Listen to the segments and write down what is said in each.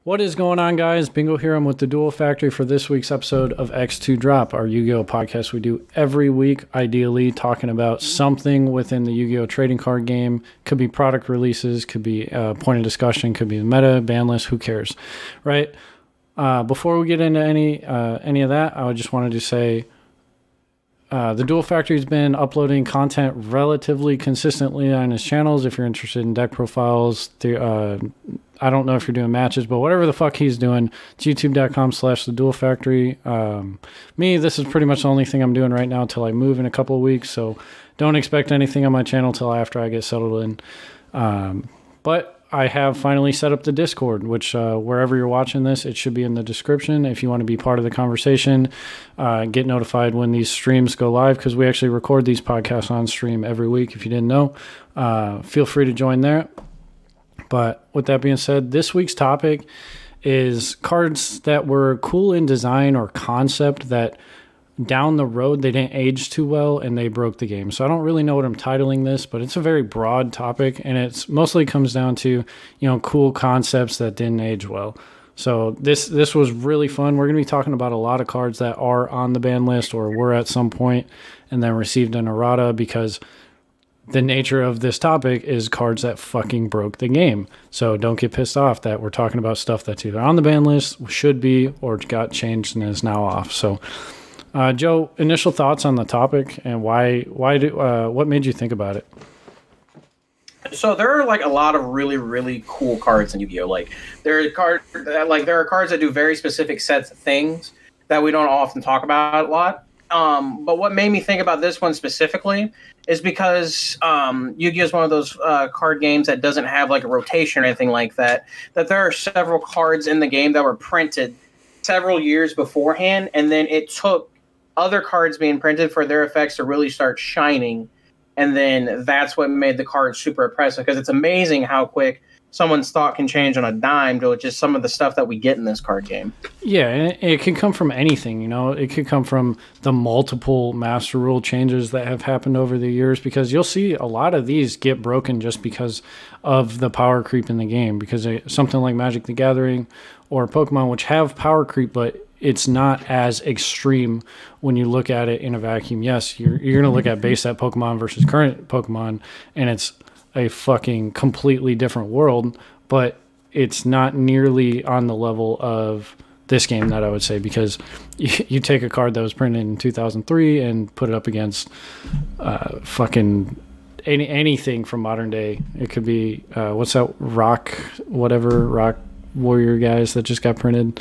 What is going on, guys? Bingo here. I'm with the Duel Factory for this week's episode of X2 Drop, our Yu-Gi-Oh podcast we do every week, ideally talking about something within the Yu-Gi-Oh trading card game. Could be product releases, could be a point of discussion, could be the meta, ban list, who cares, right? Before we get into any of that, I just wanted to say the Duel Factory has been uploading content relatively consistently on his channels. If you're interested in deck profiles, I don't know if you're doing matches, but whatever the fuck he's doing, it's youtube.com/the Duel Factory. This is pretty much the only thing I'm doing right now until I move in a couple of weeks. So don't expect anything on my channel till after I get settled in. But I have finally set up the Discord, which wherever you're watching this, it should be in the description. If you want to be part of the conversation, get notified when these streams go live, because we actually record these podcasts on stream every week. If you didn't know, feel free to join there. But with that being said, this week's topic is cards that were cool in design or concept that down the road they didn't age too well and they broke the game. So I don't really know what I'm titling this, but it's a very broad topic, and it's mostly comes down to, cool concepts that didn't age well. So this was really fun. We're going to be talking about a lot of cards that are on the ban list or were at some point and then received an errata, because the nature of this topic is cards that fucking broke the game. So don't get pissed off that we're talking about stuff that's either on the ban list, should be, or got changed and is now off. So Joe, initial thoughts on the topic and what made you think about it? So there are a lot of really, really cool cards in Yu-Gi-Oh! There are cards that do very specific sets of things that we don't often talk about a lot. But what made me think about this one specifically is because Yu-Gi-Oh! Is one of those card games that doesn't have a rotation or anything like that. That there are several cards in the game that were printed several years beforehand, and then it took other cards being printed for their effects to really start shining. And then that's what made the card super impressive, because it's amazing how quick someone's thought can change on a dime to just some of the stuff that we get in this card game. Yeah, and it can come from anything, It could come from the multiple master rule changes that have happened over the years, because you'll see a lot of these get broken just because of the power creep in the game, because something like Magic the Gathering or Pokemon, which have power creep, but it's not as extreme when you look at it in a vacuum. Yes, you're going to look at base set Pokemon versus current Pokemon, and it's a fucking completely different world, but it's not nearly on the level of this game, that I would say, because you take a card that was printed in 2003 and put it up against fucking anything from modern day. It could be what's that rock warrior guys that just got printed.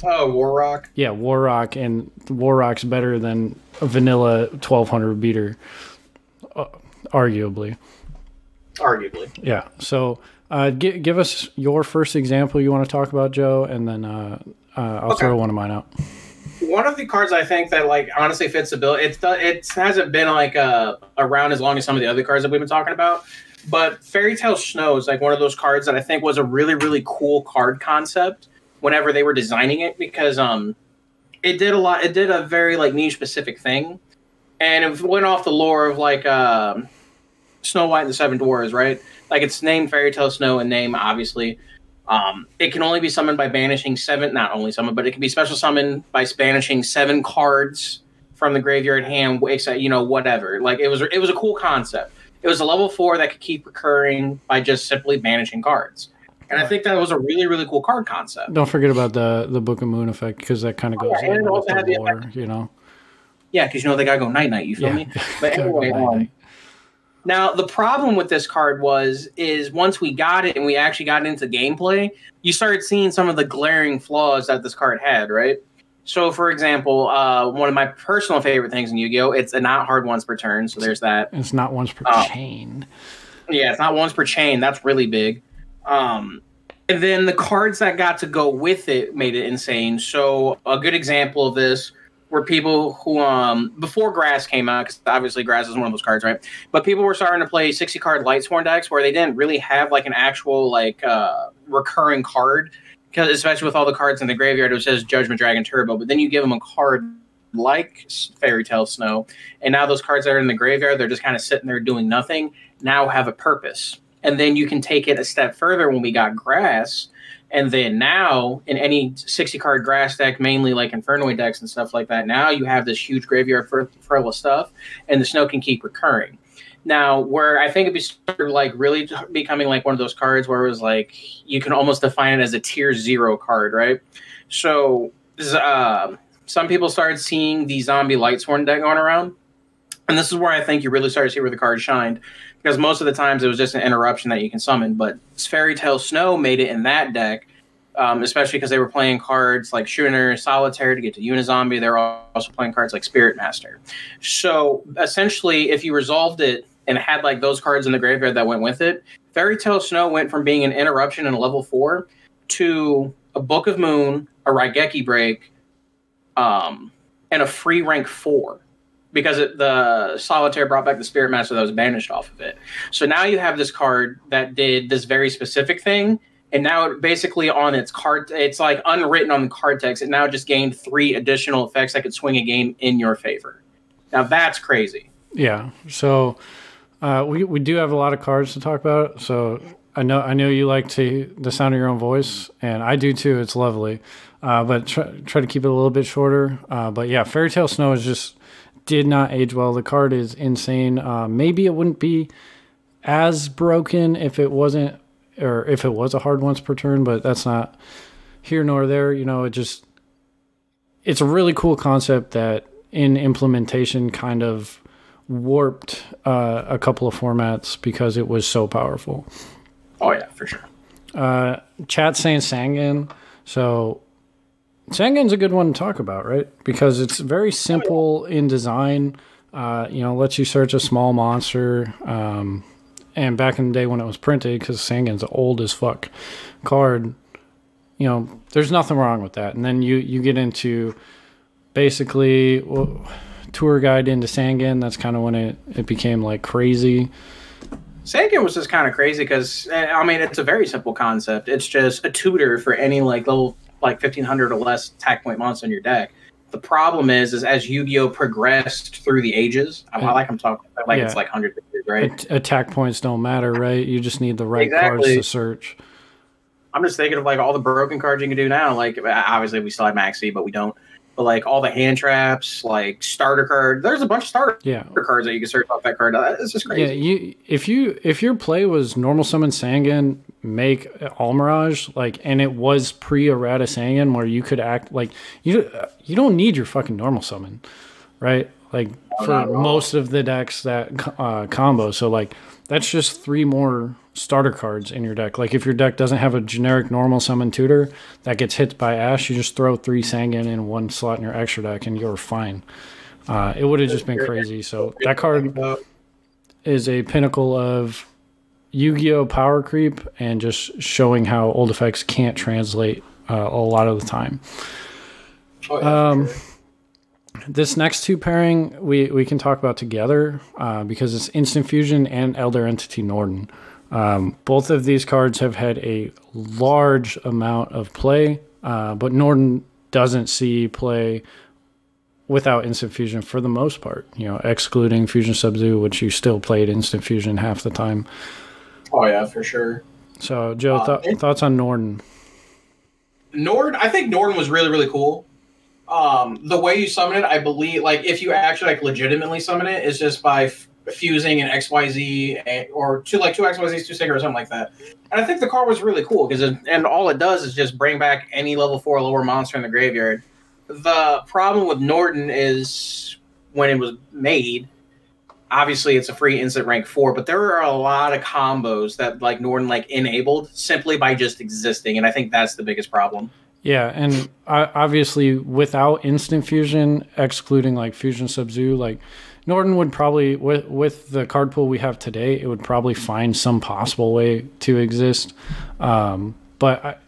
Oh, War Rock. Yeah, War Rock, and War Rock's better than a vanilla 1200 beater, arguably. Yeah. So give us your first example you want to talk about, Joe, and then I'll throw one of mine out. One of the cards I think that honestly fits the bill. It hasn't been around as long as some of the other cards that we've been talking about, but Fairy Tale Snow is one of those cards that I think was a really, really cool card concept whenever they were designing it, because it did a very niche specific thing, and it went off the lore of Snow White and the Seven Dwarfs, right? It's named Fairy Tale Snow in name, obviously. It can only be summoned by banishing not only summoned, but it can be special summoned by banishing 7 cards from the graveyard hand, whatever. It was a cool concept. It was a level 4 that could keep recurring by just simply banishing cards. And I think that was a really, really cool card concept. Don't forget about the Book of Moon effect, because that kind of goes in with the lore, Yeah, because they gotta go night-night, you feel me? But anyway, now the problem with this card is once we got it and we actually got into gameplay, you started seeing some of the glaring flaws that this card had, right? So, for example, one of my personal favorite things in Yu-Gi-Oh! It's not hard once per turn, so there's that. It's not once per chain. Yeah, it's not once per chain. That's really big. And then the cards that got to go with it made it insane. So a good example of this were people who, before Grass came out, because obviously Grass is one of those cards, right? But people were starting to play 60-card Lightsworn decks where they didn't really have an actual recurring card, because especially with all the cards in the graveyard, it was just Judgment Dragon Turbo. But then you give them a card like Fairy Tale Snow, and now those cards that are in the graveyard, they're just kind of sitting there doing nothing, now have a purpose. And then you can take it a step further when we got Grass, And then now in any 60 card grass deck, mainly like Infernoid decks and stuff like that, now you have this huge graveyard full of stuff, and the snow can keep recurring. Now, where I think it'd be like really becoming like one of those cards where it was like you can almost define it as a tier 0 card, right? So some people started seeing the zombie Lightsworn deck going around, and this is where I think you really started to see where the card shined, because most of the times it was just an interruption that you can summon. But Fairy Tale Snow made it in that deck, especially because they were playing cards like Shooter, Solitaire to get to Unizombie. They're also playing cards like Spirit Master. So essentially, if you resolved it and had like those cards in the graveyard that went with it, Fairy Tale Snow went from being an interruption in a level 4 to a Book of Moon, a Raigeki Break, and a free rank 4. Because the Solitaire brought back the Spirit Master that was banished off of it. So now you have this card that did this very specific thing, and now basically on its card, it's like unwritten on the card text, it now just gained 3 additional effects that could swing a game in your favor. Now that's crazy. Yeah. So we do have a lot of cards to talk about. So I know you like the sound of your own voice, and I do too. It's lovely. But try to keep it a little bit shorter. But yeah, Fairy Tale Snow did not age well. The card is insane. Maybe it wouldn't be as broken if it wasn't, or if it was a hard once per turn, but that's not here nor there. You know, it's a really cool concept that in implementation kind of warped a couple of formats because it was so powerful. Oh yeah, for sure. Chat saying Sangan. So Sangan's a good one to talk about, right? Because it's very simple in design. Lets you search a small monster. And back in the day when it was printed, because Sangan's an old as fuck card, there's nothing wrong with that. And then you get into basically tour guide into Sangan. That's kind of when it became like crazy. Sangan was just kind of crazy because, it's a very simple concept. It's just a tutor for any like level 1500 or less attack point monster in your deck. The problem is as Yu-Gi-Oh progressed through the ages, I'm talking like it's like hundreds of years, right? Attack points don't matter, right? You just need the right cards to search. I'm just thinking of like all the broken cards you can do now. Like obviously we still have Maxi, but we don't. But like all the hand traps, like starter card. There's a bunch of starter cards that you can search off that card. It's just crazy. Yeah, if your play was normal summon Sangan, make Almirage, and it was pre-errata Sangan where you could act like you don't need your fucking normal summon, right? For most of the decks that combo. So that's just 3 more starter cards in your deck. Like if your deck doesn't have a generic normal summon tutor that gets hit by Ash, you just throw 3 Sangan in 1 slot in your extra deck and you're fine. It would have just been crazy. So that card is a pinnacle of Yu-Gi-Oh power creep and just showing how old effects can't translate a lot of the time. This next 2 pairing we can talk about together because it's Instant Fusion and Elder Entity Norden. Both of these cards have had a large amount of play, but Norden doesn't see play without Instant Fusion for the most part, excluding Fusion Sub-Zoo, which you still played Instant Fusion half the time. Oh, yeah, for sure. So, Joe, thoughts on Norden? I think Norden was really, really cool. The way you summon it, I believe, if you actually legitimately summon it, is just by fusing an XYZ or two XYZs, 2 Stinger or something like that. And I think the card was really cool because all it does is just bring back any level 4 or lower monster in the graveyard. The problem with Norden is when it was made, obviously it's a free instant rank 4, but there are a lot of combos that Norden enabled simply by just existing, and I think that's the biggest problem. Yeah, and obviously without Instant Fusion, excluding Fusion Sub-Zoo, Norden would probably, with the card pool we have today, it would probably find some possible way to exist. But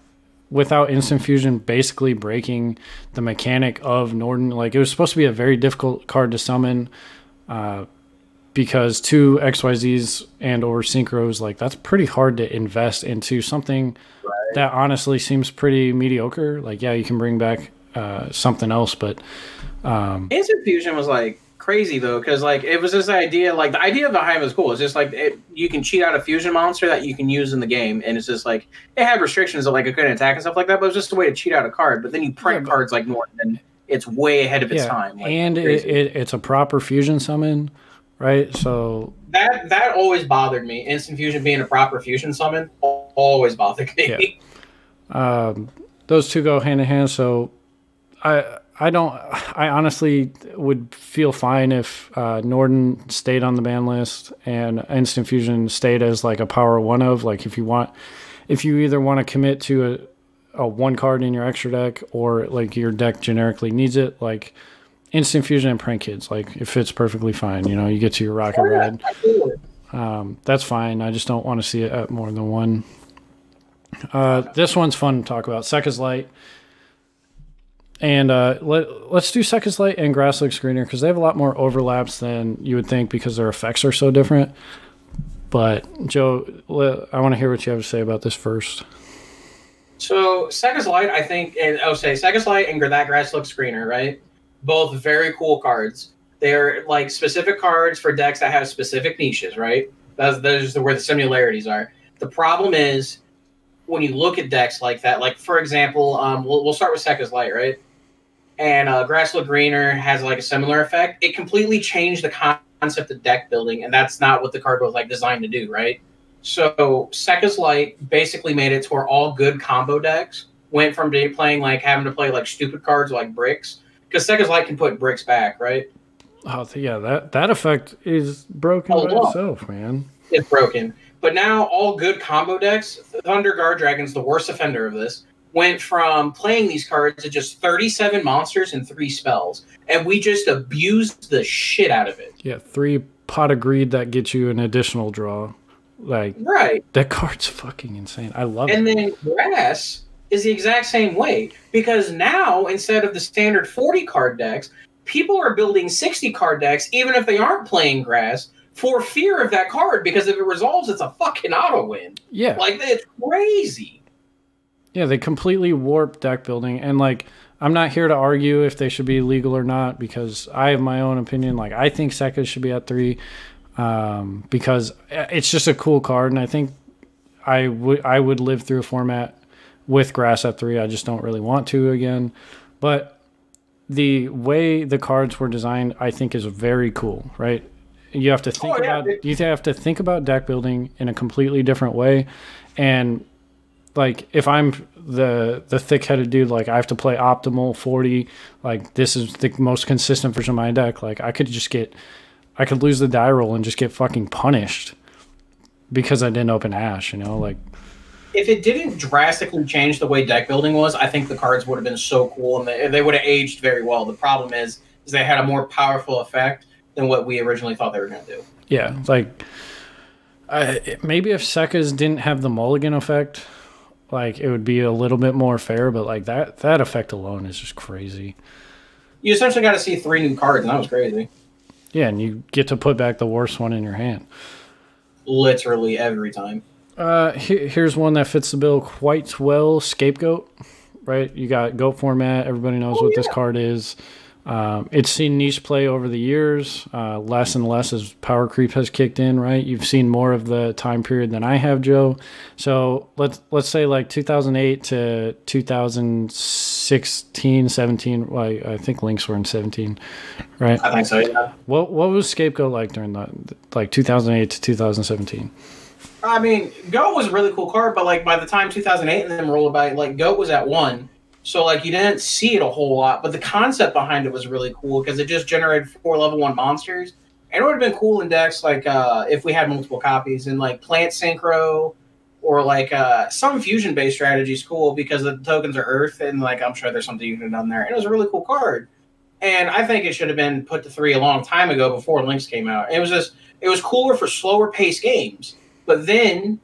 without Instant Fusion basically breaking the mechanic of Norden, it was supposed to be a very difficult card to summon because 2 XYZs and or Synchros, that's pretty hard to invest into something that honestly seems pretty mediocre. You can bring back something else, but Instant Fusion was crazy though, because like it was this idea, like the idea behind it was cool. It's just like you can cheat out a fusion monster that you can use in the game, and it's just like it had restrictions of like it couldn't attack and stuff like that, but it was just a way to cheat out a card. But then you print cards like Norton, and it's way ahead of its time. Like, and it's a proper fusion summon, right? So that always bothered me. Instant fusion being a proper fusion summon always bothered me. Yeah. Those two go hand in hand. So I honestly would feel fine if Norden stayed on the ban list and Instant Fusion stayed as like a power one of. Like if you either want to commit to a one card in your extra deck or like your deck generically needs it, like Instant Fusion and Prank Kids, like it fits perfectly fine. You know, you get to your Rocket Red. That's fine. I just don't want to see it at more than one. This one's fun to talk about. Sekka's Light. And let's do Sekka's Light and Grasslick Screener because they have a lot more overlaps than you would think because their effects are so different. But, Joe, I want to hear what you have to say about this first. So, Sekka's Light, I think, and I'll say Sekka's Light and that Grasslick Screener, right? Both very cool cards. They're like specific cards for decks that have specific niches, right? Those are where the similarities are. The problem is, when you look at decks like that, like for example, we'll start with Sekka's Light, right? And Grasslick Greener has like a similar effect. It completely changed the concept of deck building, and that's not what the card was like designed to do, right? So Sekka's Light basically made it to where all good combo decks went from playing like having to play like stupid cards like bricks, because Sekka's Light can put bricks back, right? Oh yeah, that effect is broken by itself, man. It's broken. But now all good combo decks, Thunder Guard Dragon's the worst offender of this, went from playing these cards to just 37 monsters and 3 spells. And we just abused the shit out of it. Yeah, 3 Pot of Greed that gets you an additional draw. Like, right. That card's fucking insane. I love it. And then Grass is the exact same way. Because now, instead of the standard 40 card decks, people are building 60 card decks, even if they aren't playing Grass, for fear of that card, because if it resolves, it's a fucking auto win. Yeah. Like, it's crazy. Yeah, they completely warp deck building. And, like, I'm not here to argue if they should be legal or not, because I have my own opinion. Like, I think Sekka should be at 3, because it's just a cool card, and I think I would live through a format with Grass at 3. I just don't really want to again. But the way the cards were designed, I think, is very cool, right? You have to think about deck building in a completely different way. And like if I'm the thick-headed dude, like I have to play optimal 40, like this is the most consistent version of my deck, like I could lose the die roll and just get fucking punished because I didn't open Ash, you know, like if it didn't drastically change the way deck building was, I think the cards would have been so cool and they would have aged very well. The problem is they had a more powerful effect than what we originally thought they were going to do. Yeah, like maybe if Sekka's didn't have the mulligan effect, like it would be a little bit more fair, but like that effect alone is just crazy. You essentially got to see 3 new cards, and that was crazy. Yeah, and you get to put back the worst one in your hand. Literally every time. Here's one that fits the bill quite well, Scapegoat, right? You got GOAT format. Everybody knows what this card is. It's seen niche play over the years, less and less as power creep has kicked in, right? You've seen more of the time period than I have, Joe. So let's say like 2008 to 2016, 17. Well, I think Lynx were in 17, right? I think so, yeah. What was Scapegoat like during like 2008 to 2017? I mean, GOAT was a really cool card, but like by the time 2008 and then rolled by, like GOAT was at 1. So, like, you didn't see it a whole lot, but the concept behind it was really cool because it just generated 4 level 1 monsters. And it would have been cool in decks, like, if we had multiple copies. And, like, Plant Synchro or, like, some fusion-based strategy is cool because the tokens are Earth. And, like, I'm sure there's something you could have done there. And it was a really cool card. And I think it should have been put to 3 a long time ago before Lynx came out. It was cooler for slower-paced games. But then,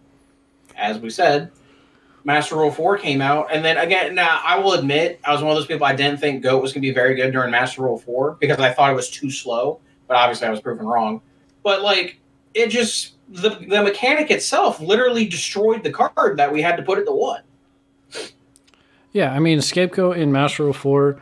as we said, Master Rule 4 came out, and then again, now I will admit, I was one of those people I didn't think GOAT was going to be very good during Master Rule 4 because I thought it was too slow, but obviously I was proven wrong. But, like, it just, the mechanic itself literally destroyed the card that we had to put it to 1. Yeah, I mean, Scapegoat in Master Rule 4,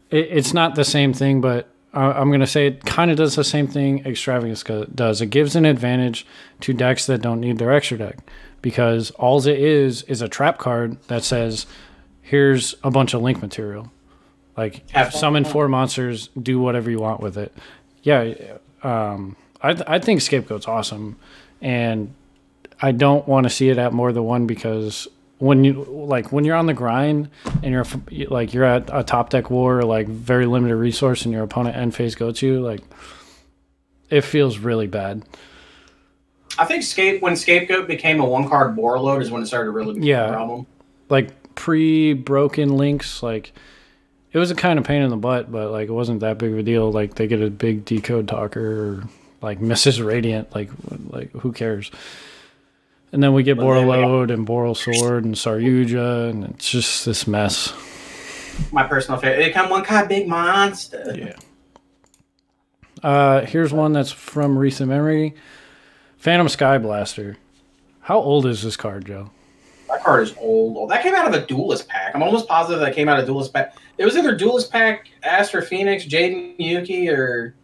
it's not the same thing, but I'm going to say it kind of does the same thing Extravagance does. It gives an advantage to decks that don't need their extra deck, because all it is a trap card that says, here's a bunch of link material. Like, summon 4 monsters, do whatever you want with it. Yeah, I think Scapegoat's awesome, and I don't want to see it at more than one, because when you're on the grind and you're at a top deck war, like very limited resource, and your opponent end phase goes you, like, it feels really bad. I think when Scapegoat became a 1-card boar load is when it started to really become a problem. Like pre-broken links, like it was a kind of pain in the butt, but like it wasn't that big of a deal. Like they get a big decode talker, or like Mrs. Radiant, like who cares? And then we get Borreload and Boral Sword and Saryuja, and it's just this mess. My personal favorite. They become 1-card big monster. Yeah. Here's one that's from recent memory. Phantom Sky Blaster. How old is this card, Joe? That card is old. That came out of a Duelist pack. I'm almost positive that came out of Duelist pack. It was either Duelist pack, Aster Phoenix, Jaden Yuki, or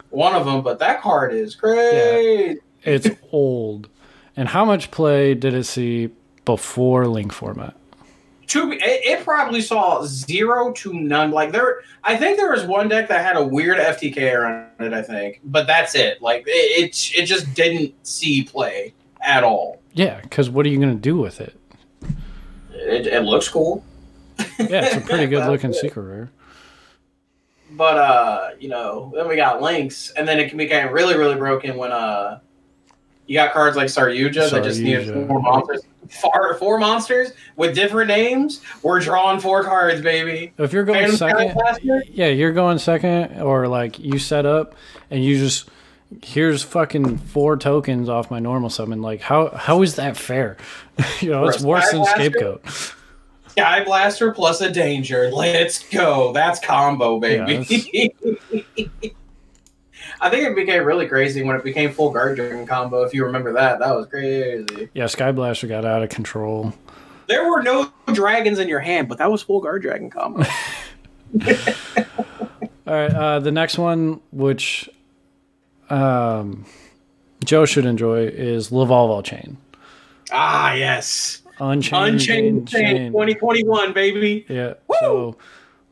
one of them, but that card is great. Yeah. It's old. And how much play did it see before Link format? It probably saw 0 to none. Like I think there was one deck that had a weird FTK around it, I think, but that's it. Like it just didn't see play at all. Yeah, because what are you going to do with it? It looks cool. Yeah, it's a pretty good looking secret rare. But then we got Links, and then it became really, really broken when you got cards like Saryuja that just needed 4 monsters. 4 monsters with different names. We're drawing 4 cards, baby. If you're going second, you're going second, or like you set up and you just, here's fucking 4 tokens off my normal summon. Like how is that fair? It's worse than Scapegoat. Sky Blaster plus a Danger. Let's go. That's combo, baby. Yeah, I think it became really crazy when it became full Guard Dragon combo. If you remember that was crazy. Yeah, Sky Blaster got out of control. There were no dragons in your hand, but that was full Guard Dragon combo. All right, the next one, which Joe should enjoy, is Lavalval Chain. Ah, yes. Unchained Chain 2021, baby. Yeah. Woo! So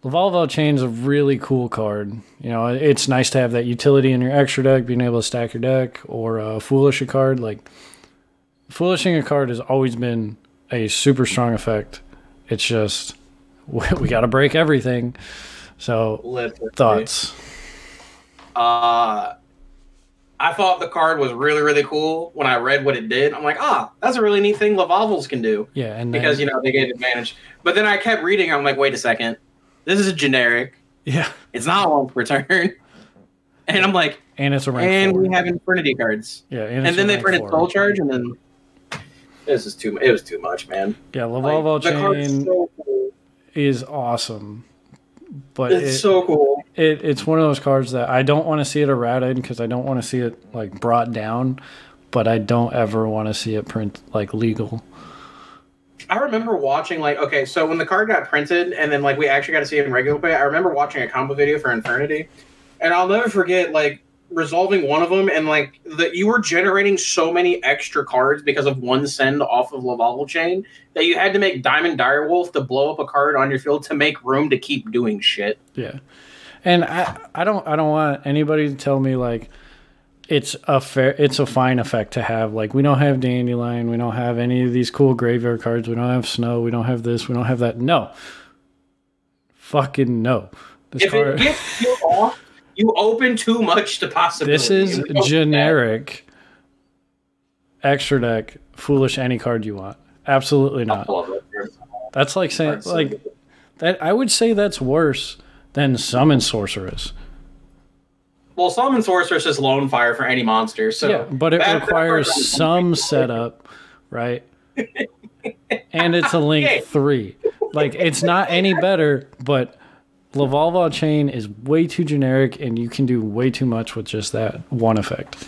Lavalval Chain's a really cool card. It's nice to have that utility in your extra deck, being able to stack your deck, or Foolish a card. Like, Foolishing a card has always been a super strong effect. It's just, we got to break everything. So, thoughts? I thought the card was really, really cool when I read what it did. I'm like, that's a really neat thing Lavalvals can do. Yeah, and because, they get advantage. But then I kept reading, I'm like, wait a second. This is a generic. Yeah. It's not a long return. And I'm like, and it's a rank 4. We have Infinity cards. Yeah, and then they printed Soul Charge, and then it was too much, man. Yeah, Lavalval Chain is awesome. But it's so cool. It's one of those cards that I don't want to see it errated, because I don't want to see it like brought down, but I don't ever want to see it print like legal. I remember watching, so when the card got printed and then, we actually got to see it in regular play, I remember watching a combo video for Infernity, and I'll never forget, resolving one of them, and, that you were generating so many extra cards because of one send off of Lavalval Chain that you had to make Diamond Direwolf to blow up a card on your field to make room to keep doing shit. Yeah. And I don't want anybody to tell me, it's a fine effect to have. We don't have Dandelion, we don't have any of these cool graveyard cards, we don't have Snow, we don't have this, we don't have that. No. Fucking no. If it gets you off, you open too much to possibility. This is generic extra deck, Foolish any card you want. Absolutely not. That's like saying, that. I would say that's worse than Summon Sorceress. Well, Summon Sorceress is Lone Fire for any monster, so yeah, but it requires some setup, right? And it's a Link 3. It's not any better, but Lavalval Chain is way too generic, and you can do way too much with just that one effect.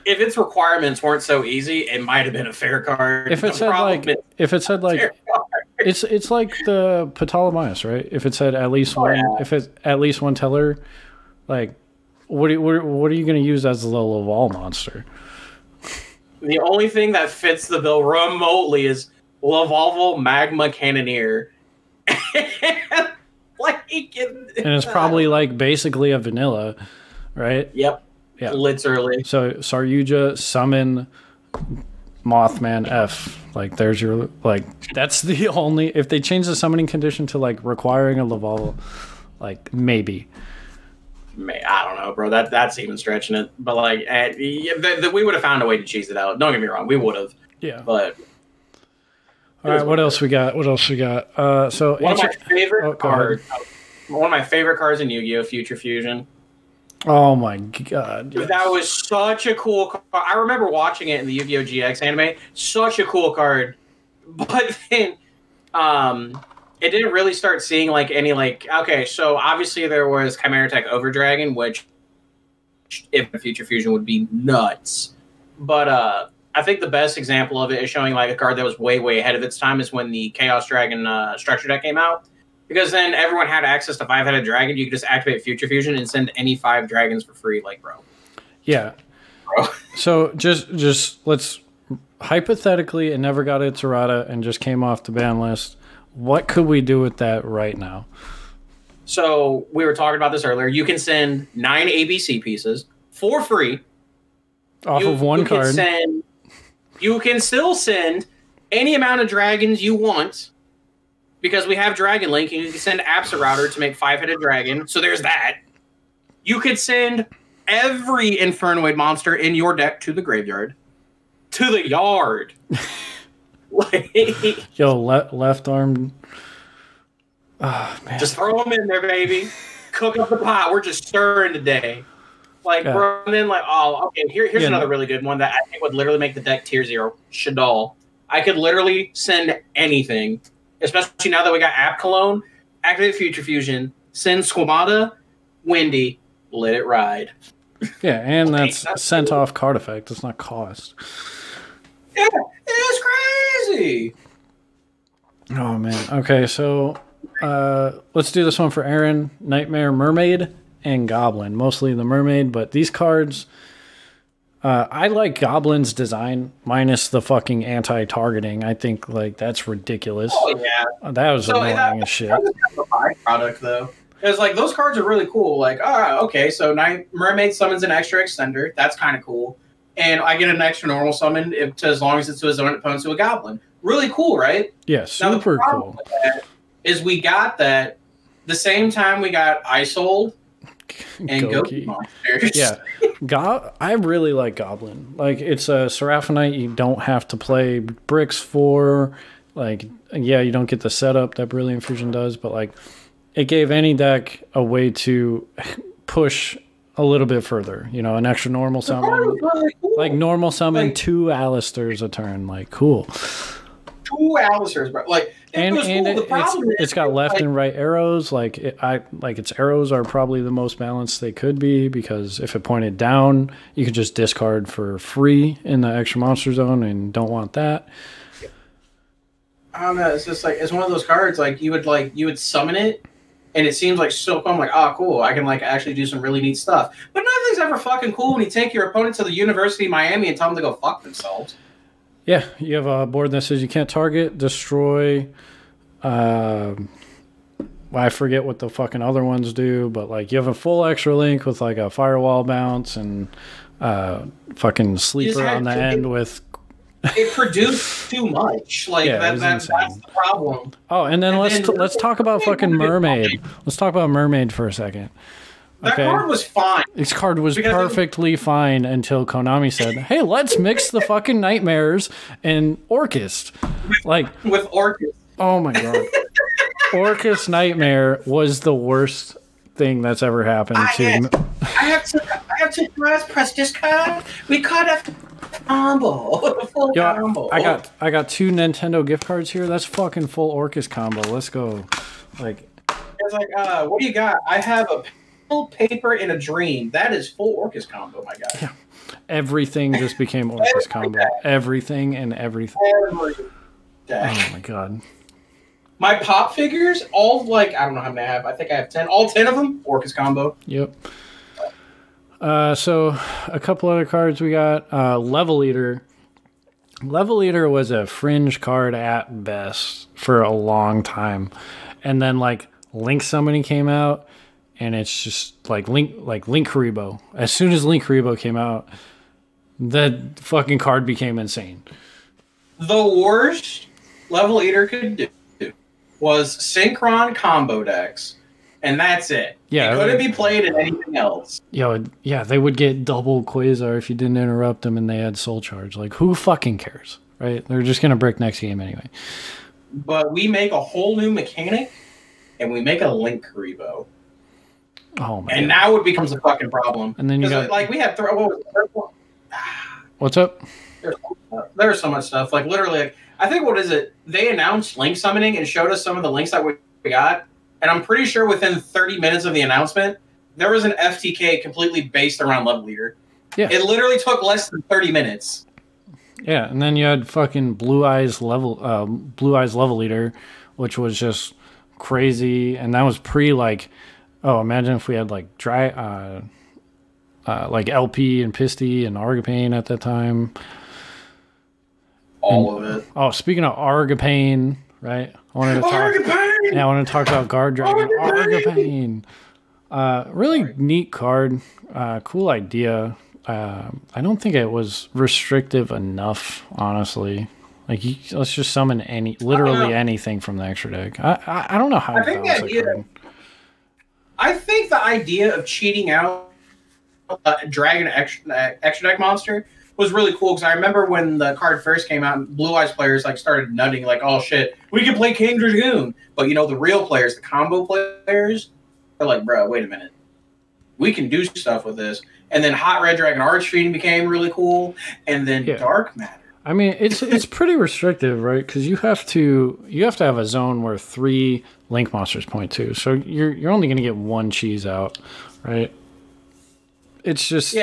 If its requirements weren't so easy, it might have been a fair card. If it said it's like the Ptolemaeus, right? If it said at least one, if it's at least one teller, Like, what are you going to use as the Laval monster? The only thing that fits the bill remotely is Lavalval Magma Cannoneer. Like, and it's probably like basically a vanilla, right? Yep. Yeah. Literally. So Saryuja summon Mothman F. Like there's your that's the only if they change the summoning condition to like requiring a Laval, like maybe. I don't know, bro. That's even stretching it. But like, we would have found a way to cheese it out. Don't get me wrong, we would have. Yeah. But all right, what else we got? So one of my favorite cards. One of my favorite cards in Yu-Gi-Oh! Future Fusion. Oh my god! Yes. That was such a cool card. I remember watching it in the Yu-Gi-Oh! GX anime. Such a cool card. But then, it didn't really start seeing like any like. Okay, so obviously there was Chimera Tech Overdragon, which if Future Fusion would be nuts. But I think the best example of it is showing like a card that was way ahead of its time is when the Chaos Dragon structure deck came out. Because then everyone had access to 5-headed dragon. You could just activate Future Fusion and send any 5 dragons for free, like, bro. Yeah. Bro. So just let's hypothetically, it never got its errata and just came off the ban list. What could we do with that right now? So we were talking about this earlier. You can send 9 ABC pieces for free. Off of one card. You can still send any amount of dragons you want. Because we have Dragon Link, and you can send Router to make 5-headed dragon. So there's that. You could send every Infernoid monster in your deck to the graveyard. To the yard. Like, yo, left arm. Oh, man. Just throw them in there, baby. Cook up the pot. We're just stirring today. Like, yeah. Bro, and then like, oh, okay, here's another really good one that I think would literally make the deck tier 0. Shadal. I could literally send anything. Especially now that we got App Cologne, activate Future Fusion, send Squamata, Windy, let it ride. Yeah, and that's sent off card effect. It's not cost. Yeah, it's crazy. Oh, man. Okay, so let's do this one for Aaron. Nightmare Mermaid and Goblin. Mostly the Mermaid, but these cards... I like Goblin's design minus the fucking anti-targeting. I think like that's ridiculous. Oh yeah, that was annoying as shit. That was kind of a byproduct though. It's like those cards are really cool. Like, okay, so Mermaid summons an extra extender. That's kind of cool, and I get an extra normal summon as long as it's to his own opponent to a Goblin. Really cool, right? Yeah, super cool. Is we got that the same time we got Isold and Goki monsters. Yeah. I really like Goblin. Like, it's a Seraphonite you don't have to play bricks for. Like, yeah, you don't get the setup that Brilliant Fusion does, but, like, it gave any deck a way to push a little bit further. You know, an extra normal summon. Really cool. Like, normal summon like, 2 Alistairs a turn. Like, cool. 2 Alistairs, bro. Like, it's got left and right arrows. Like its arrows are probably the most balanced they could be because if it pointed down, you could just discard for free in the extra monster zone, and don't want that. I don't know. It's just like it's one of those cards. Like you would summon it, and it seems like so cool. I'm like, oh, cool. I can like actually do some really neat stuff. But nothing's ever fucking cool when you take your opponent to the University of Miami and tell them to go fuck themselves. Yeah, you have a board that says you can't target, destroy. I forget what the fucking other ones do, but like you have a full extra link with like a firewall bounce and fucking sleeper on the end with. It produced too much. Like yeah, that's the problem. Oh, and then let's talk about fucking Mermaid. Let's talk about Mermaid for a second. That card was fine. This card was perfectly fine until Konami said, hey, let's mix the fucking Nightmares and Orcust. Like with Orcust. Oh my god. Orcust Nightmare was the worst thing that's ever happened to I have to press this card. We caught a combo. Full combo. I got 2 Nintendo gift cards here. That's fucking full Orcust combo. Let's go. Like it's like, what do you got? I have a paper in a dream. That is full Orcust combo, my guy. Yeah. Everything just became Orcust combo. Everything and everything. Oh my god. My pop figures, all like I don't know how many I have. I think I have 10. All 10 of them, Orcust combo. Yep. So a couple other cards we got. Level Eater. Level Eater was a fringe card at best for a long time. And then like Link Summoning came out, and it's just like Link Haribo. As soon as Link Haribo came out, the fucking card became insane. The worst Level Eater could do was Synchron combo decks, and that's it. Yeah, it couldn't be played in anything else. Yo, yeah, they would get double Quasar if you didn't interrupt them, and they had Soul Charge. Like, who fucking cares, right? They're just gonna break next game anyway. But we make a whole new mechanic, and we make a Link Haribo. Oh my! And God. Now it becomes a fucking problem. And then you got like we had what was the third one? What's up? There's so much stuff. Like literally, like, I think what is it? They announced Link Summoning and showed us some of the links that we got. And I'm pretty sure within 30 minutes of the announcement, there was an FTK completely based around Level Eater. Yeah. It literally took less than 30 minutes. Yeah, and then you had fucking Blue Eyes Level Eater, which was just crazy. And that was like, oh, imagine if we had like like LP and Pisty and Argapane at that time. All of it. Oh, speaking of Argapane, right? I wanted to talk about Guard Dragon. Argapane. Really neat card. Cool idea. I don't think it was restrictive enough, honestly. Like, let's just summon literally anything from the extra deck. I don't know how to balance that card. I think the idea of cheating out Dragon extra deck monster was really cool, because I remember when the card first came out, Blue Eyes players like started nutting like, oh shit, we can play King Dragoon. But you know, the real players, the combo players, they're like, bro, wait a minute, we can do stuff with this. And then Hot Red Dragon Archfiend became really cool, and then Dark Matter. I mean, it's pretty restrictive, right? Because you have to have a zone where 3 Link monsters point to, so you're only going to get 1 cheese out, right? It's just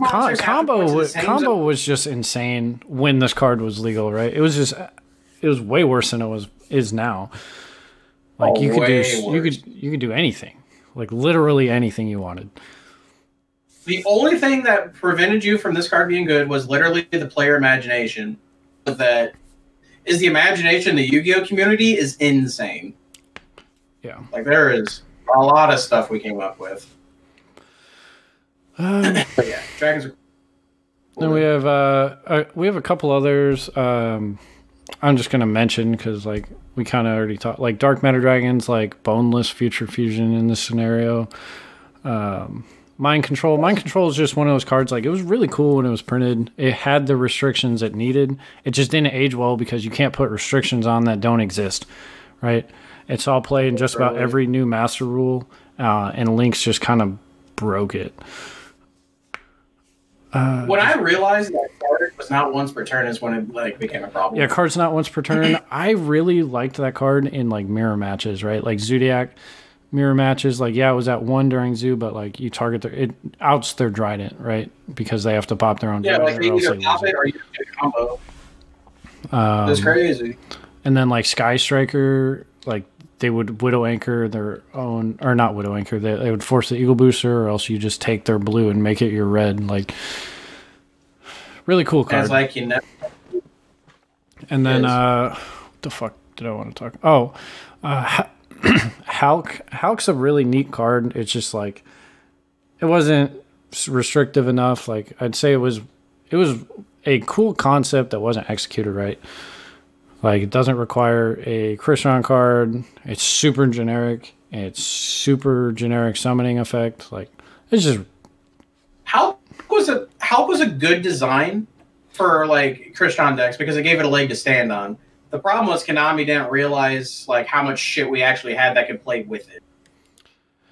combo was just insane when this card was legal, right? It was way worse than it is now. Like you could do anything, like literally anything you wanted. The only thing that prevented you from this card being good was literally the player imagination. That is the imagination. The Yu-Gi-Oh community is insane. Yeah, like there is a lot of stuff we came up with. But yeah, dragons are cool. Then we have a couple others. I'm just gonna mention because like we kind of already talked, like Dark Matter Dragons, like Boneless Future Fusion in this scenario. Mind Control. Mind Control is just one of those cards. Like, it was really cool when it was printed. It had the restrictions it needed. It just didn't age well because you can't put restrictions on that don't exist, right? It's all played in just about every new Master Rule, and Link's just kind of broke it. When I realized that card was not once per turn is when it like became a problem. Yeah, card's not once per turn. I really liked that card in like mirror matches, right? Like Zodiac mirror matches. Like, yeah, it was at 1 during Zoo, but like you target it outs their Trident, right? Because they have to pop their own. Yeah, like they either pop it or you get a combo. It's crazy. And then like Sky Striker, like they would Widow Anchor their own, or not Widow Anchor. They would force the Eagle Booster, or else you just take their blue and make it your red. Like, really cool card. It's like, you know. And then what the fuck did I want to talk? Oh, Hulk's a really neat card. It's just like, it wasn't restrictive enough. Like, I'd say it was a cool concept that wasn't executed right. Like, it doesn't require a Krishan card. It's super generic. It's super generic summoning effect. Like, it's just. Hulk was a good design for like Krishan decks because it gave it a leg to stand on. The problem was Konami didn't realize like how much shit we actually had that could play with it.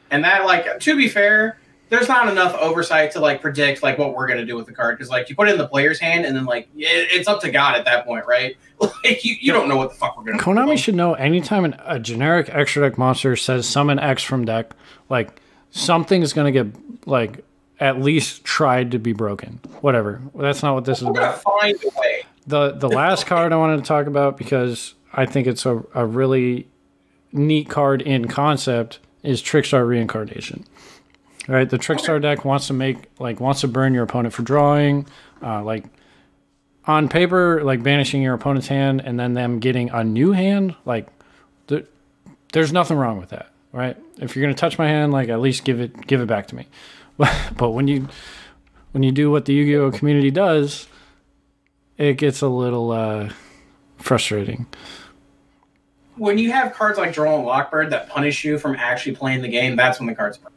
And that, like, to be fair, there's not enough oversight to like predict like what we're gonna do with the card, because like you put it in the player's hand and then like it's up to God at that point, right? Like you don't know what the fuck we're gonna do. Konami should know anytime a generic extra deck monster says summon X from deck, like something's gonna get like at least tried to be broken. Whatever. That's not what this is about. Find a way. The last card I wanted to talk about, because I think it's a really neat card in concept, is Trickstar Reincarnation. Right, the Trickstar deck wants to burn your opponent for drawing, like on paper, like banishing your opponent's hand and then them getting a new hand. Like, there's nothing wrong with that, right? If you're gonna touch my hand, like at least give it back to me. But when you do what the Yu-Gi-Oh community does, it gets a little frustrating. When you have cards like Draw and Lockbird that punish you from actually playing the game, that's when the cards burn.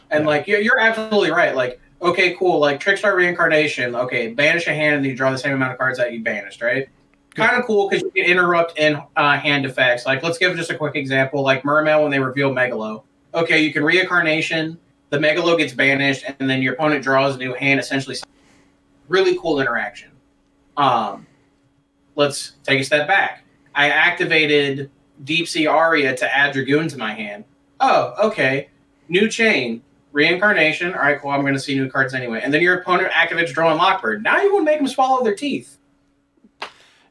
And like you're absolutely right. Like, okay, cool. Like Trickstar Reincarnation. Okay, banish a hand and you draw the same amount of cards that you banished, right? Kind of cool because you can interrupt in hand effects. Like, let's give just a quick example. Like Mermail when they reveal Megalo. Okay, you can Reincarnation. The Megalo gets banished, and then your opponent draws a new hand. Essentially, really cool interaction. Let's take a step back. I activated Deep Sea Aria to add Dragoon to my hand. Oh, okay. New chain. Reincarnation. All right, cool. I'm going to see new cards anyway. And then your opponent activates Draw and Lockbird. Now you want to make them swallow their teeth.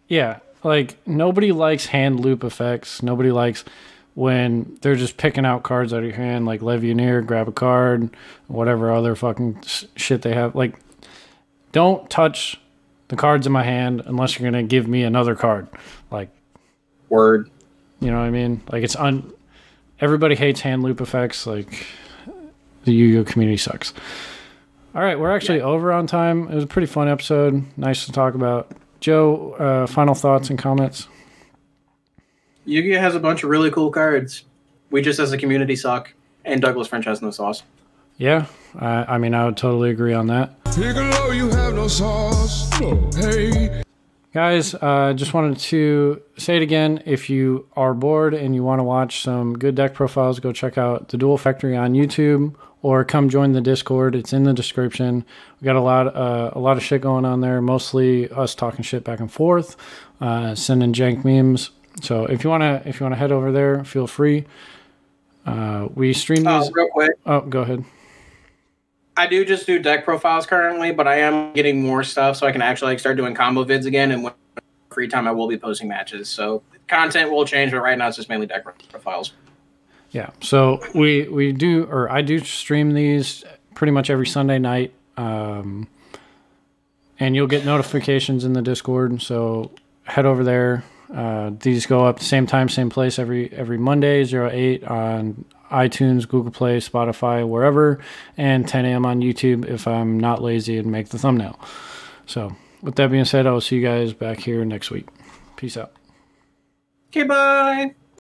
Yeah, like nobody likes hand loop effects. Nobody likes when they're just picking out cards out of your hand, like Legionnaire, grab a card, whatever other fucking shit they have. Like, don't touch the cards in my hand unless you're going to give me another card. Like, word. You know what I mean? Like, everybody hates hand loop effects. Like, the Yu-Gi-Oh community sucks. All right, we're actually over on time. It was a pretty fun episode. Nice to talk about. Joe, final thoughts and comments? Yu-Gi-Oh has a bunch of really cool cards. We just, as a community, suck. And Douglas French has no sauce. Yeah, I mean, I would totally agree on that. Piccolo, you have no sauce. Hey. Guys, just wanted to say it again. If you are bored and you want to watch some good deck profiles, go check out the Duel Factory on YouTube or come join the Discord. It's in the description. We got a lot of shit going on there, mostly us talking shit back and forth, sending jank memes. So if you wanna head over there, feel free. We stream these. Real quick. Oh, go ahead. I do just do deck profiles currently, but I am getting more stuff so I can actually start doing combo vids again. And when free time, I will be posting matches. So content will change, but right now it's just mainly deck profiles. Yeah. So I do stream these pretty much every Sunday night, and you'll get notifications in the Discord. So head over there. These go up the same time, same place every Monday, 08 on iTunes, Google Play, Spotify, wherever, and 10 a.m. on YouTube if I'm not lazy and make the thumbnail. So with that being said, I will see you guys back here next week. Peace out. Okay, bye.